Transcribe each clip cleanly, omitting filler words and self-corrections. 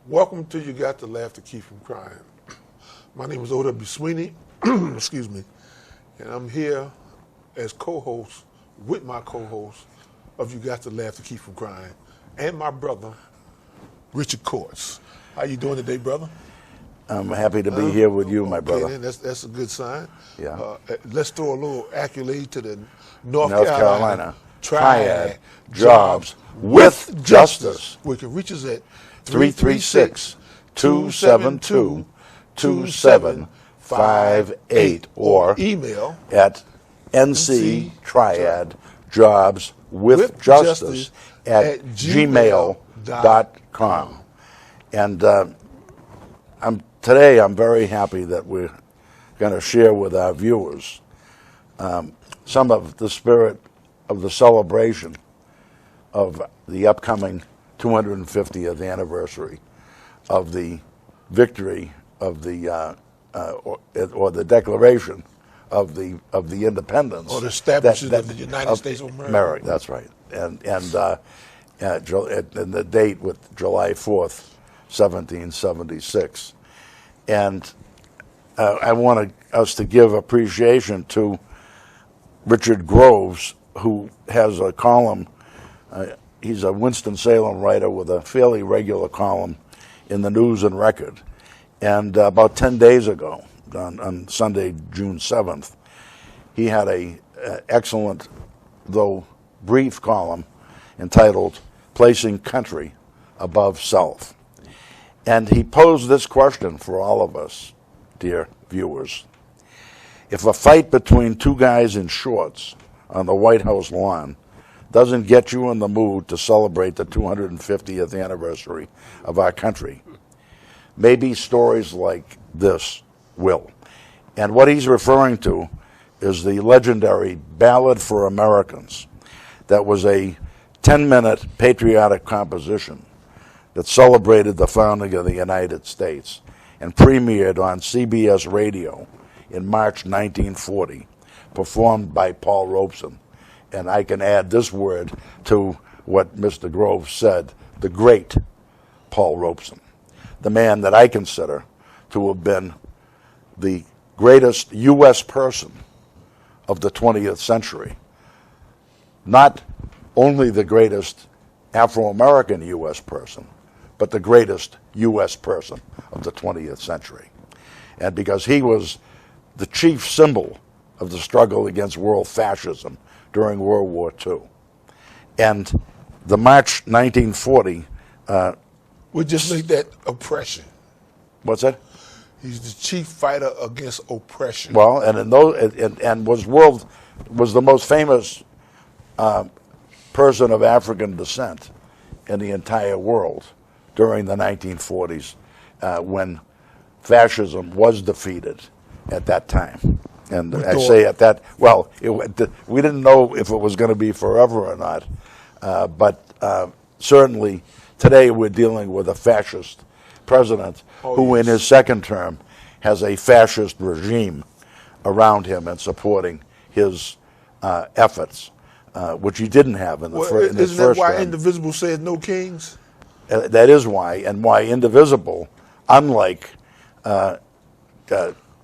Welcome to You Got to Laugh to Keep from Crying. My name is O.W. Sweeney, excuse me, and I'm here as co-host with my co-host of You Got to Laugh to Keep from Crying, and my brother, Richard Courts. How you doing today, brother? I'm happy to be here with you, my brother. Then that's a good sign. Yeah. Let's throw a little accolade to the North Carolina Triad Jobs with Justice. We can reach us at 336-272-2758 or email at nctriadjobswithjustice@gmail.com. And today I'm very happy that we're going to share with our viewers some of the spirit of the celebration of the upcoming 250th anniversary of the victory of the or the declaration of the independence or the establishment of the United States of America. That's right, and the date with July 4th, 1776, and I want us to give appreciation to Richard Groves, who has a column. He's a Winston-Salem writer with a fairly regular column in the News and Record. And about 10 days ago, on Sunday, June 7th, he had a excellent, though brief, column entitled "Placing Country Above Self." And he posed this question for all of us, dear viewers. If a fight between two guys in shorts on the White House lawn doesn't get you in the mood to celebrate the 250th anniversary of our country, maybe stories like this will. And what he's referring to is the legendary Ballad for Americans. That was a 10-minute patriotic composition that celebrated the founding of the United States and premiered on CBS Radio in March 1940, performed by Paul Robeson. And I can add this word to what Mr. Groves said, the great Paul Robeson, the man that I consider to have been the greatest U.S. person of the 20th century. Not only the greatest Afro-American U.S. person, but the greatest U.S. person of the 20th century. And because he was the chief symbol of the struggle against world fascism during World War II. And the March 1940... we just make that oppression. What's that? He's the chief fighter against oppression. Well, and in those, and was the most famous person of African descent in the entire world during the 1940s, when fascism was defeated at that time. And I say at that, well, we didn't know if it was going to be forever or not, but certainly today we're dealing with a fascist president who in his second term has a fascist regime around him and supporting his efforts, which he didn't have in his first term. Isn't that why Indivisible says no kings? That is why, and why Indivisible, unlike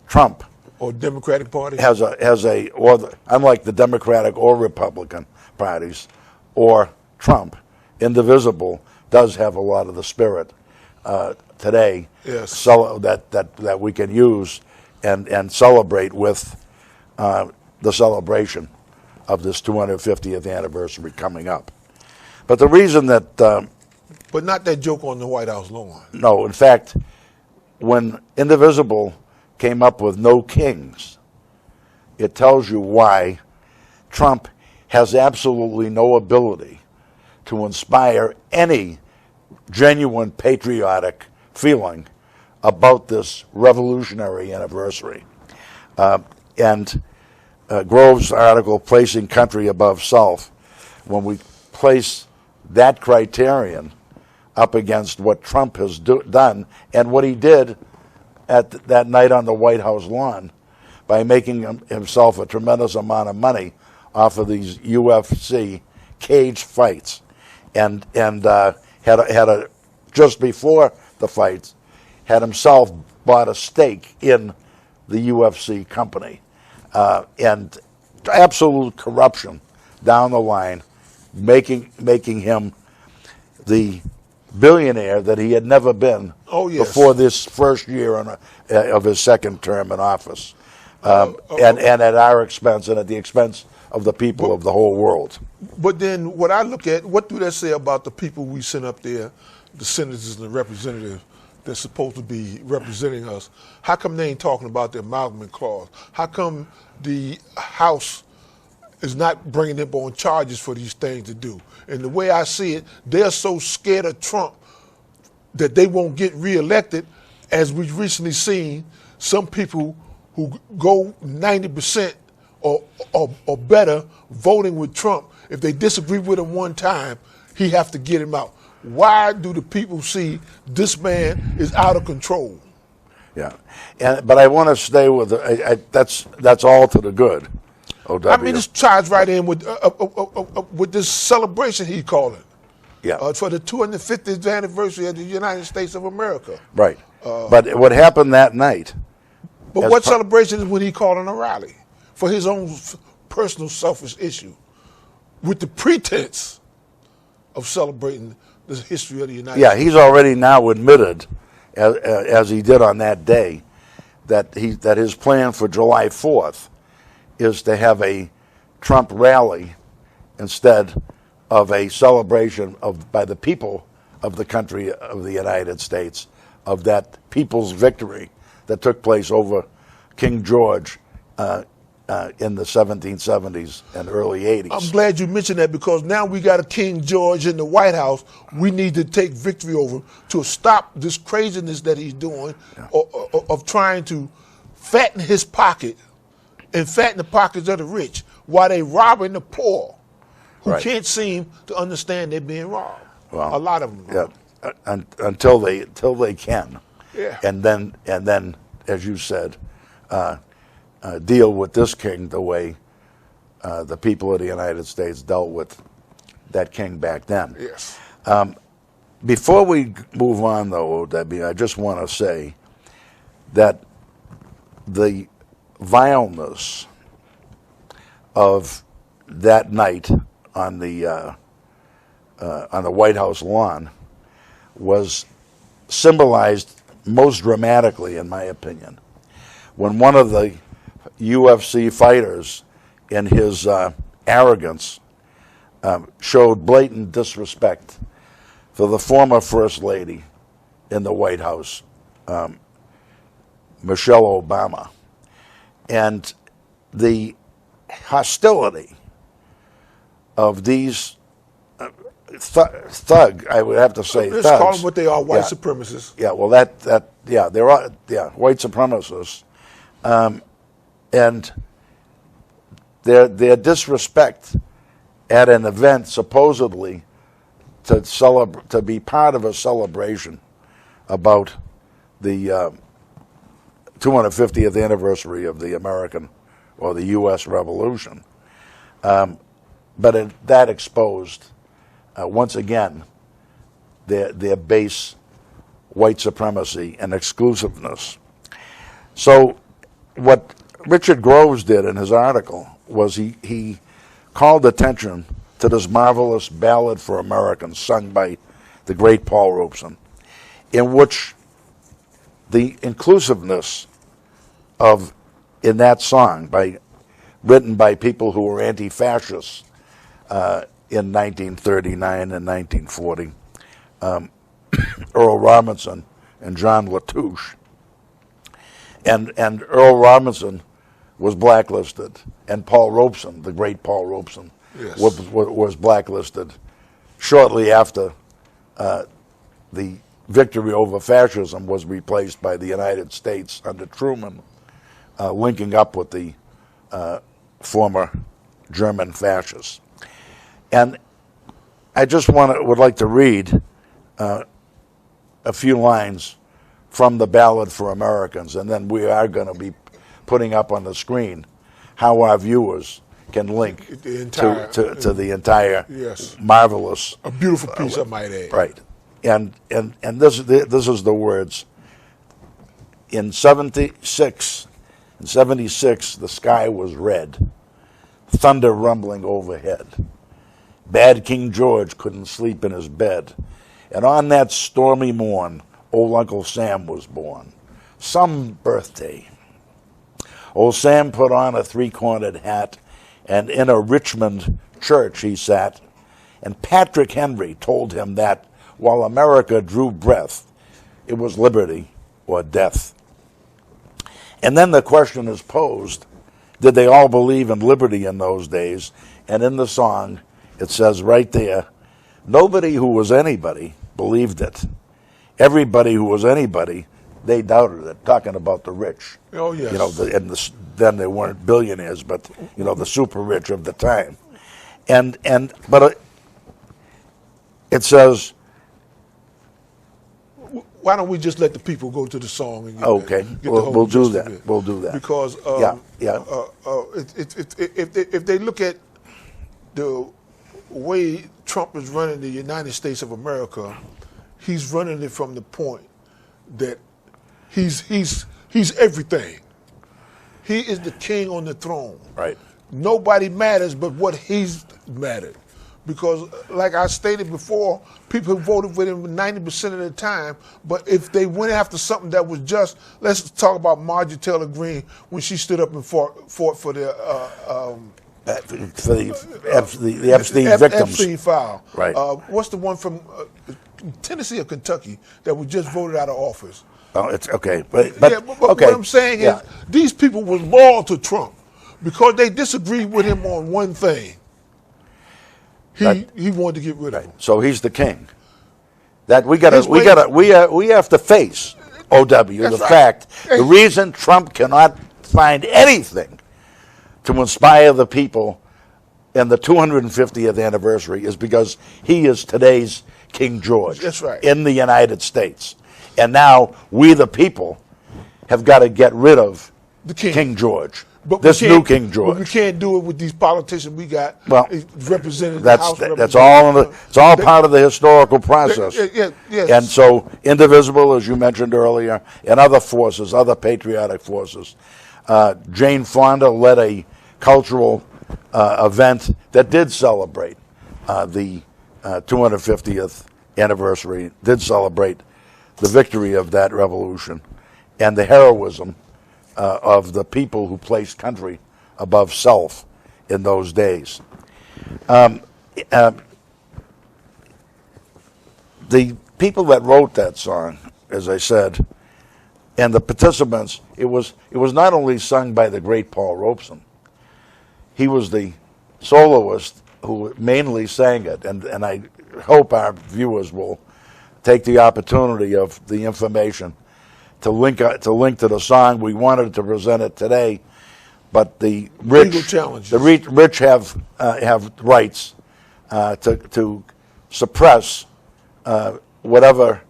Trump, or Democratic Party, unlike the Democratic or Republican parties, or Trump, Indivisible does have a lot of the spirit today, yes, that we can use and celebrate with the celebration of this 250th anniversary coming up. But the reason that, but not that joke on the White House lawn. No, in fact, when Indivisible came up with no kings, it tells you why Trump has absolutely no ability to inspire any genuine patriotic feeling about this revolutionary anniversary. And Groves' article, Placing Country Above Self, when we place that criterion up against what Trump has done and what he did at that night on the White House lawn by making himself a tremendous amount of money off of these UFC cage fights, and had a just before the fights, had himself bought a stake in the UFC company, and absolute corruption down the line, making him the billionaire that he had never been before this first year of his second term in office, and at our expense and at the expense of the people of the whole world. But then what I look at, what do that say about the people we sent up there, the senators and the representatives that's supposed to be representing us? How come they ain't talking about the amalgamation clause? How come the House is not bringing them on charges for these things to do? And the way I see it, they're so scared of Trump that they won't get reelected, as we've recently seen some people who go 90% or better voting with Trump. If they disagree with him one time, he have to get him out. Why do the people see this man is out of control? Yeah, but I want to stay with that's all to the good. OW. I mean, this ties right in with this celebration he's calling. Yeah. For the 250th anniversary of the United States of America. Right. But what happened that night? But what celebration is when he calling a rally for his own personal selfish issue, with the pretense of celebrating the history of the United States? Yeah, he's already now admitted, as he did on that day, that his plan for July 4th is to have a Trump rally instead of a celebration by the people of the country of the United States of that people's victory that took place over King George in the 1770s and early 80s. I'm glad you mentioned that, because now we got a King George in the White House. We need to take victory over him to stop this craziness that he's doing, of trying to fatten his pocket and fatten the pockets of the rich while they robbing the poor, who can't seem to understand they're being robbed. Well, a lot of them. Yeah, until they can. Yeah. And then, as you said, deal with this king the way the people of the United States dealt with that king back then. Yes. Before we move on, though, Debbie, I just want to say that the vileness of that night on the White House lawn was symbolized most dramatically, in my opinion, when one of the UFC fighters, in his arrogance, showed blatant disrespect for the former First Lady in the White House, Michelle Obama. And the hostility of these I would have to say, let's call them what they are, white supremacists. Yeah, well, they're white supremacists, and their disrespect at an event supposedly to be part of a celebration about the 250th anniversary of the American or the U.S. Revolution, but that exposed once again their base white supremacy and exclusiveness. So what Richard Groves did in his article was he called attention to this marvelous ballad for Americans sung by the great Paul Robeson, in which the inclusiveness in that song, written by people who were anti-fascists in 1939 and 1940, Earl Robinson and John Latouche. And Earl Robinson was blacklisted, and Paul Robeson, the great Paul Robeson, yes, was blacklisted shortly after the victory over fascism was replaced by the United States under Truman, linking up with the former German fascists. And I just would like to read a few lines from the Ballad for Americans, and then we are going to be putting up on the screen how our viewers can link to the entire yes, marvelous, a beautiful piece, I might add. Right. and this is the words. In 76, the sky was red, thunder rumbling overhead. Bad King George couldn't sleep in his bed, and on that stormy morn, old Uncle Sam was born. Some birthday. Old Sam put on a three-cornered hat, and in a Richmond church he sat, and Patrick Henry told him that while America drew breath, it was liberty or death. And then the question is posed, did they all believe in liberty in those days? And in the song, it says right there, nobody who was anybody believed it. Everybody who was anybody, they doubted it, talking about the rich. Oh, yes. You know, then they weren't billionaires, but, you know, the super rich of the time. But it says, why don't we just let the people go to the song and okay, we'll do that. We'll do that. Because if they look at the way Trump is running the United States of America, he's running it from the point that he's everything. He is the king on the throne. Right. Nobody matters but what he's mattered. Because, like I stated before, people voted with him 90% of the time. But if they went after something that was just, let's talk about Marjorie Taylor Greene when she stood up and fought for the Epstein victims. Epstein file. Right. What's the one from Tennessee or Kentucky that was just voted out of office? Oh, it's okay. But okay. what I'm saying is these people were loyal to Trump because they disagreed with him on one thing. He wanted to get rid of him. So he's the king. That we have to face OW the fact the reason Trump cannot find anything to inspire the people in the 250th anniversary is because he is today's King George. That's right. In the United States. And now we the people have got to get rid of the King George. But this new King George. But we can't do it with these politicians we got representing the House. It's all part of the historical process. Yes. And so Indivisible, as you mentioned earlier, and other forces, other patriotic forces. Jane Fonda led a cultural event that did celebrate the 250th anniversary, did celebrate the victory of that revolution and the heroism of the people who placed country above self in those days. The people that wrote that song, as I said, and the participants, it was not only sung by the great Paul Robeson. He was the soloist who mainly sang it, and I hope our viewers will take the opportunity of the information to link to the song. We wanted to present it today, but the rich have rights to suppress whatever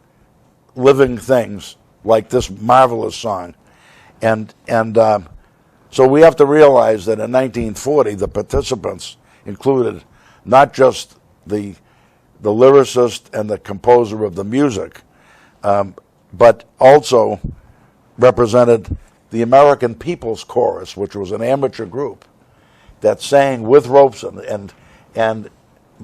living things like this marvelous song, and so we have to realize that in 1940 the participants included not just the lyricist and the composer of the music, but also represented the American People's Chorus, which was an amateur group that sang with Robeson, and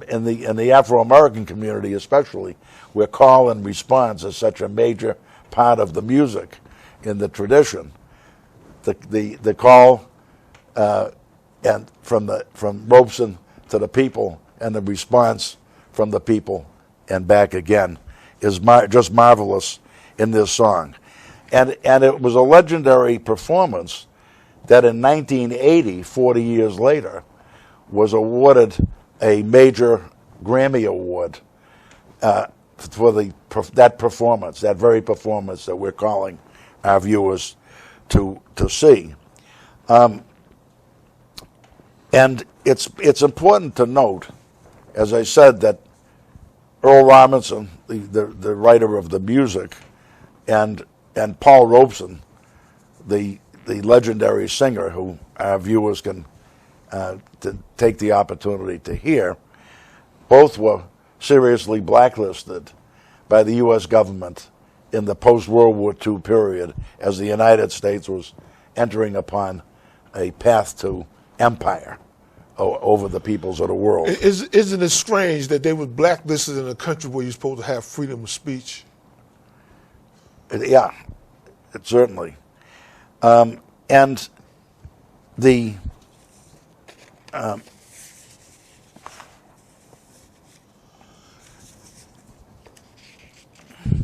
in the Afro-American community especially, where call and response is such a major part of the music in the tradition. The call and from Robeson to the people, and the response from the people and back again is just marvelous in this song. And it was a legendary performance that in 1980, 40 years later, was awarded a major Grammy Award for that performance, that very performance that we're calling our viewers to see. And it's important to note, as I said, that Earl Robinson, the writer of the music, and Paul Robeson, the legendary singer who our viewers can to take the opportunity to hear, both were seriously blacklisted by the U.S. government in the post-World War II period as the United States was entering upon a path to empire over the peoples of the world. Isn't it strange that they were blacklisted in a country where you're supposed to have freedom of speech? Yeah, it certainly. And the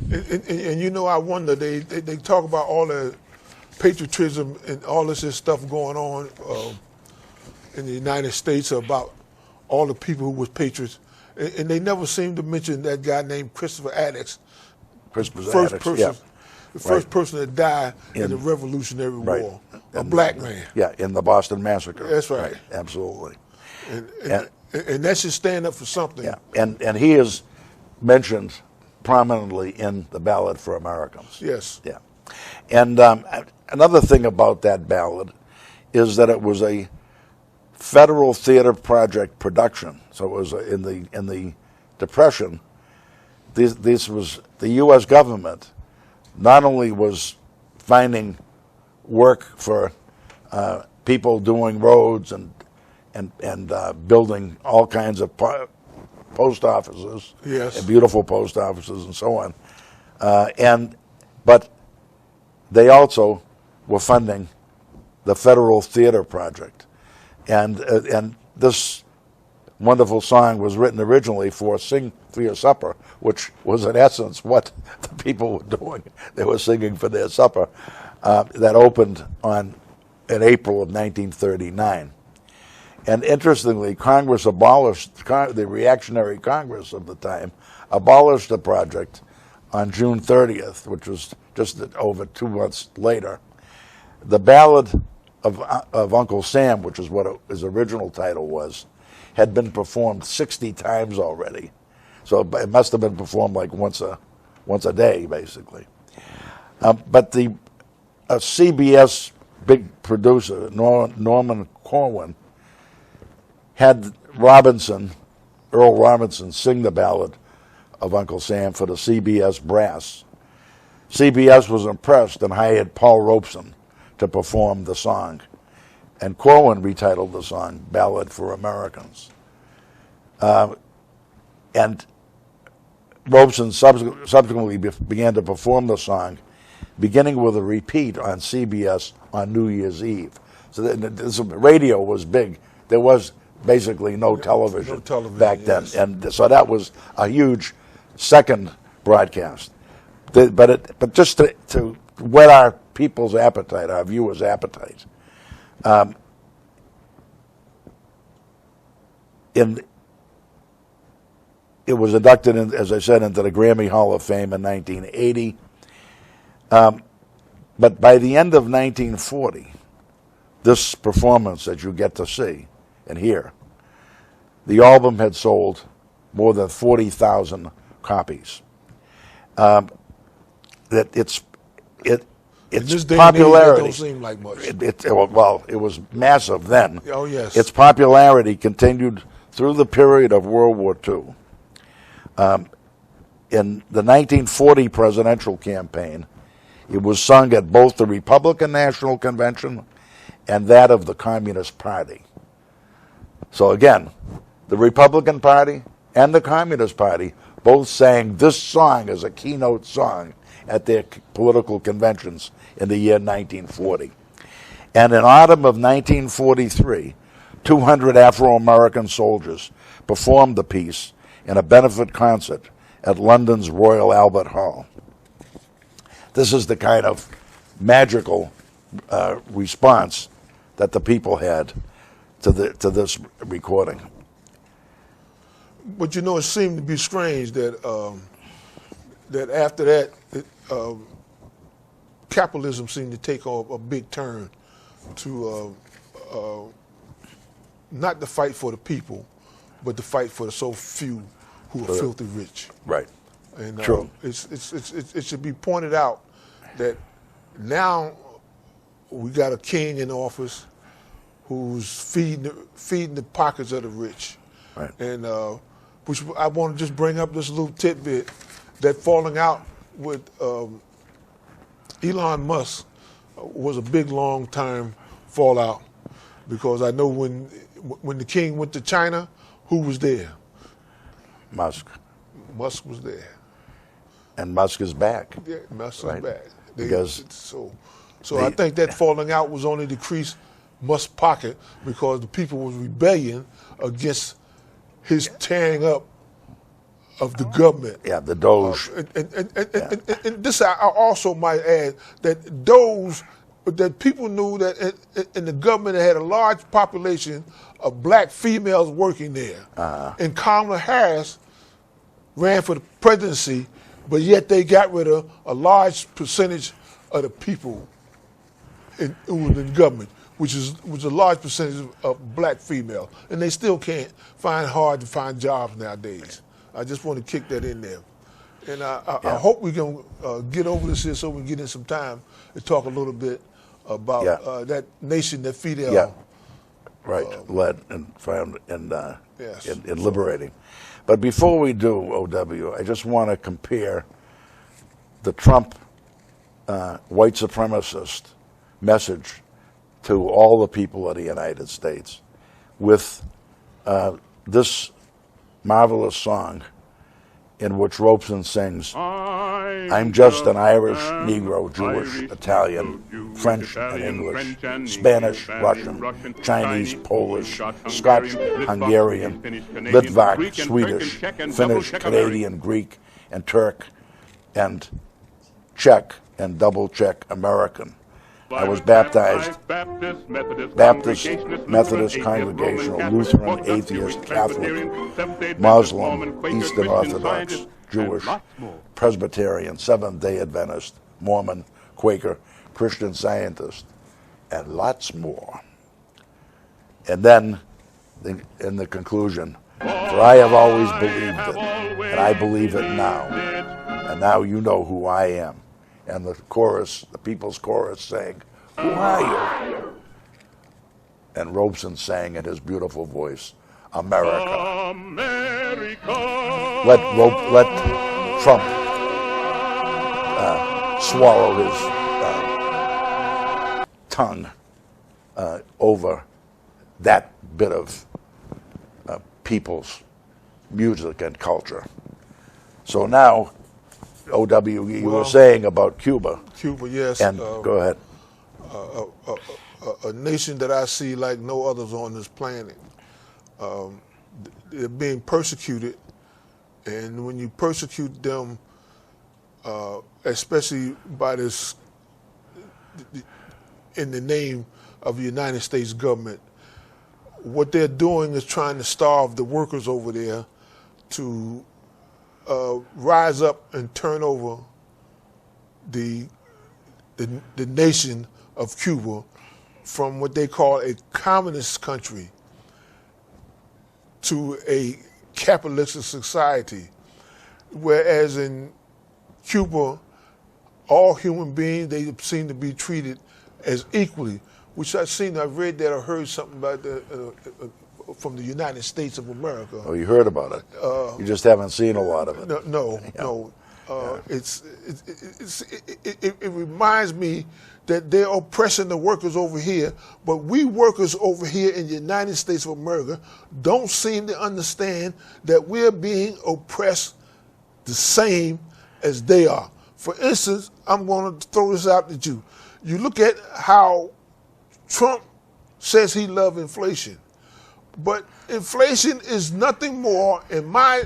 and you know, I wonder, they talk about all the patriotism and all this stuff going on in the United States about all the people who was patriots, and they never seem to mention that guy named Christopher Addicks, the first person that died in the Revolutionary War, a black man. Yeah, in the Boston Massacre. That's right. Absolutely. And that should stand up for something. Yeah, and he is mentioned prominently in the Ballad for Americans. Yes. Yeah. And another thing about that ballad is that it was a Federal Theater Project production. So it was in the Depression. This was the U.S. government not only was finding work for people doing roads and building all kinds of post offices, yes, and beautiful post offices and so on, but they also were funding the Federal Theater Project, and this wonderful song was written originally for "Sing for Your Supper," which was in essence what the people were doing. They were singing for their supper. That opened in April of 1939. And interestingly, Congress abolished, the reactionary Congress of the time, abolished the project on June 30th, which was just over 2 months later. The Ballad of Uncle Sam, which is what his original title was, had been performed 60 times already. So it must have been performed like once a day, basically. But the CBS big producer, Norman Corwin, had Earl Robinson, sing the Ballad of Uncle Sam for the CBS brass. CBS was impressed and hired Paul Robeson to perform the song, and Corwin retitled the song Ballad for Americans. And Robeson subsequently began to perform the song, beginning with a repeat on CBS on New Year's Eve. So the radio was big. There was basically no television back then, yes. And so that was a huge second broadcast. But just to whet our people's appetite, our viewers' appetite, it was inducted, as I said, into the Grammy Hall of Fame in 1980. But by the end of 1940, this performance that you get to see and hear, the album had sold more than 40,000 copies. That its popularity, that don't seem like much. It was massive then. Oh yes. Its popularity continued through the period of World War II. In the 1940 presidential campaign, it was sung at both the Republican National Convention and that of the Communist Party. So again, the Republican Party and the Communist Party both sang this song as a keynote song at their political conventions in the year 1940. And in autumn of 1943, 200 Afro-American soldiers performed the piece in a benefit concert at London's Royal Albert Hall. This is the kind of magical response that the people had to this recording. But you know, it seemed to be strange that that after that, capitalism seemed to take a big turn to not the fight for the people, but the fight for the so few who are filthy rich. Right. And True. It should be pointed out that now we got a king in office who's feeding the pockets of the rich. Right. And which I want to just bring up this little tidbit that falling out with Elon Musk was a big, long-time fallout, because I know when the king went to China, who was there? Musk. Musk was there. And Musk is back. Yeah, Musk Right. is back. Because I think that falling out was only decreased Musk's pocket, because the people was rebellion against his tearing up of the government. Yeah, the Doge. And this I also might add, that people knew that in the government they had a large population of black females working there. And Kamala Harris ran for the presidency, but yet they got rid of a large percentage of the people who were in government, which was a large percentage of black females, and they still can't hard to find jobs nowadays. I just want to kick that in there. And I hope we can get over this here so we can get in some time and talk a little bit about that nation that Fidel led and found and Yes. in liberating. But before we do, OW, I just want to compare the Trump white supremacist message to all the people of the United States with this marvelous song in which Robeson sings, I'm just an Irish, Negro, Jewish, Italian, French and English, Spanish, Russian, Chinese, Polish, Scotch, Hungarian, Litvak, Swedish, Finnish, Canadian, Greek, and Turk, and Czech, and double Czech American. I was baptized Baptist, Methodist, Congregational, Lutheran, Atheist, Catholic, Muslim, Eastern Orthodox, Jewish, Presbyterian, Seventh-day Adventist, Mormon, Quaker, Christian Scientist, and lots more. And then, in the conclusion, for I have always believed it, and I believe it now, and now you know who I am. And the chorus, the people's chorus sang, who are you? And Robeson sang in his beautiful voice, America. Let Trump swallow his tongue over that bit of people's music and culture. So now, OW, you were saying about Cuba. Cuba, yes. And go ahead. A nation that I see like no others on this planet. They're being persecuted, and when you persecute them, especially by this, in the name of the United States government, what they're doing is trying to starve the workers over there to rise up and turn over the nation of Cuba from what they call a communist country to a capitalistic society, whereas in Cuba, all human beings, they seem to be treated as equally, which I've read that or heard something about from the United States of America. Oh, you heard about it. You just haven't seen a lot of it. No. It reminds me that they're oppressing the workers over here, but we workers over here in the United States of America don't seem to understand that we're being oppressed the same as they are. For instance, I'm going to throw this out at you. You look at how Trump says he loves inflation, but inflation is nothing more, in my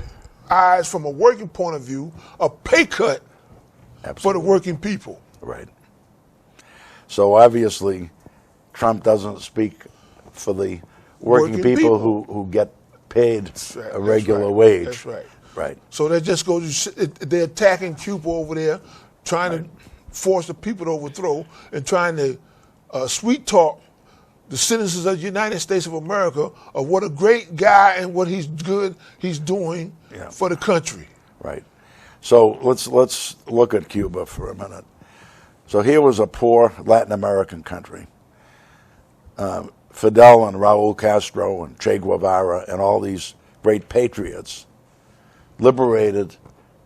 eyes, from a working point of view, a pay cut for the working people. Right. So obviously, Trump doesn't speak for the working people who get paid a regular wage. That's right. Right. So that just goes, they're attacking Cuba over there, trying to force the people to overthrow, and trying to sweet talk the citizens of the United States of America of what a great guy and what he's doing for the country. Right. So let's look at Cuba for a minute. So here was a poor Latin American country. Fidel and Raul Castro and Che Guevara and all these great patriots liberated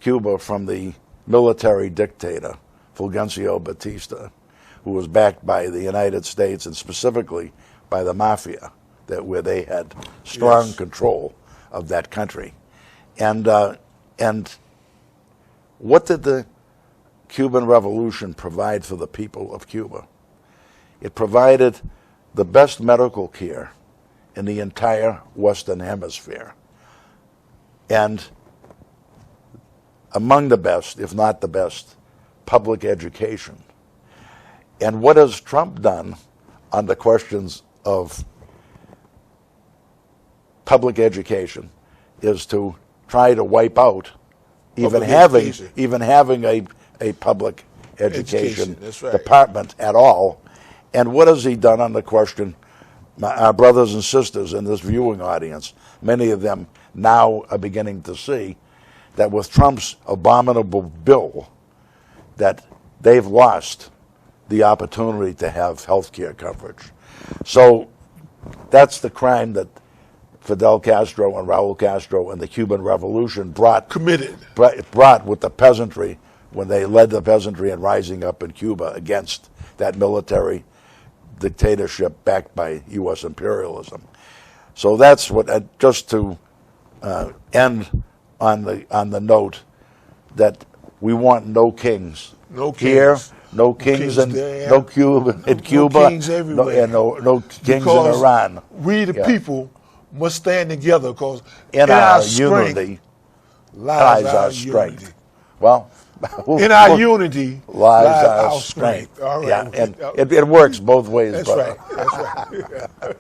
Cuba from the military dictator, Fulgencio Batista, who was backed by the United States and specifically by the mafia, where they had strong control of that country. And what did the Cuban Revolution provide for the people of Cuba? It provided the best medical care in the entire Western Hemisphere, and among the best, if not the best, public education. And what has Trump done on the questions of public education is to try to wipe out even having a public education That's right. department at all. And what has he done on the question? Our brothers and sisters in this viewing audience, many of them now are beginning to see that with Trump's abominable bill, that they've lost the opportunity to have health care coverage. So that's the crime that Fidel Castro and Raul Castro and the Cuban Revolution brought with the peasantry when they led the peasantry in rising up in Cuba against that military dictatorship backed by U.S. imperialism. So that's what. Just to end on the note that we want no kings. No kings. Here, no kings in Cuba, no kings everywhere. No kings because in Iran. We the people must stand together because in our unity lies our strength. Unity. Well, in our unity lies our strength. All right. Yeah, and it works both ways, That's brother. right. That's right.